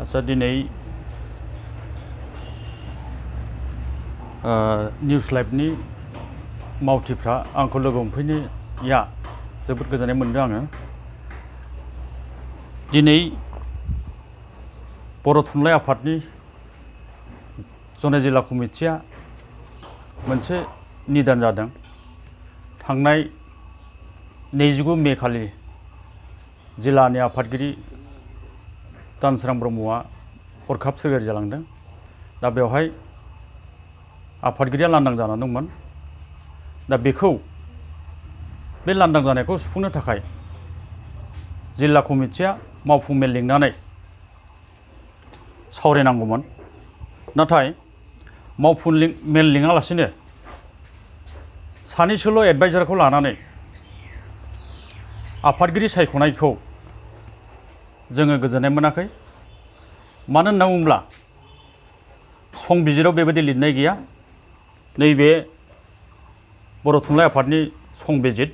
आच्छा दिनै निउस लाइभनि मावथिफ्रा आंखौ लोगो हमफैनाया जोबोद गोजोननाय मोनदों आङो। दिनै बर' थुनलाइ आफादनि जनाय जिल्ला कमिटिया मोनसे निदान जादों। थांनाय 29 मे खालि जिल्लानि आफादगिरि दानसोरां ब्रह्मआ हरखाब सोरगोयारि जालांदों। दा बेवहाय आफादगिरिया लांदां जानानै दंमोन। दा बेखौ बे लांदां जानायखौ सुफुंनो थाखाय जिल्ला कमिटिया मावफुं मेल लिंनानै सावरायनांगौमोन। नाथाय मावफुं मेल लिङालासिनो सानैसोल' एडभाइजारखौ लानानै आफादगिरि सायख'नायखौ जोङो गोजोननाय मोनाखै। मानो होनना बुङोब्ला संबिजिराव बेबायदि लिरनाय गैया। नैबे बर' थुनलाइ आफादनि संबिजित,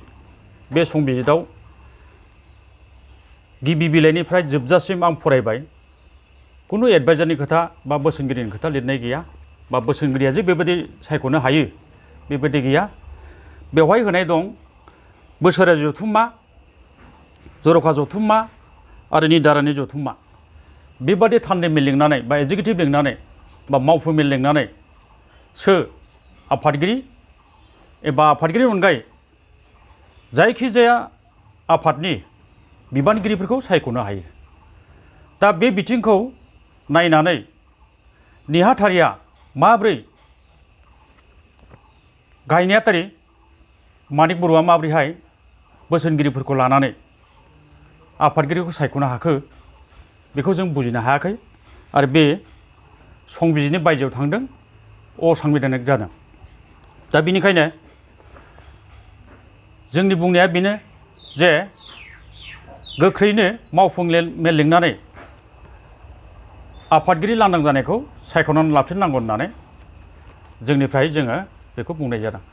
बे संबिजिताव गिबि बिलाइनिफ्राय जोबजासिम आं फरायबाय। कुनु एडभाइजारनि खोथा बा बोसोनगिरिनि खोथा लिरनाय गैया, बा बोसोनगिरिया जे बेबायदि सायख'नो हायो बेबायदि गैया। बेवहाय होनाय दं बोसोरारि जथुम्मा, जर'खा जथुम्मा आरो निदारानि जथुम्मा। बेबादि थान्दै मेल लिंनानै बा एगजिकिउटिभ लिंनानै बा मावफुं मेल लिंनानै आफादगिरि एबा आफादगिरिनि अनगायै जायखिजाया आफादनि बिबानगिरिफोरखौ सायख'नो हायो। दा बे बिथिंखौ नायनानै नेहाथारिया माब्रै गाहाय नेहाथारि मानिक बर'आ माब्रैहाय बोसोनगिरिफोरखौ लानानै आफादगिरिखौ सायख'नो हाखो बेखौ जों बुजिनो हायाखै आरो बे संबिजितनि बायजोआव थांदों, असंबिधानिक जादों। दा बेनिखायनो जोंनि बुंनाया बेनो जे गोख्रैनो मावफुं मेल लिंनानै आफादगिरि लांदां जानायखौ सायख'नानै लाफिननांगौ होननानै जोंनिफ्राय जोङो बेखौ बुंनाय जादों।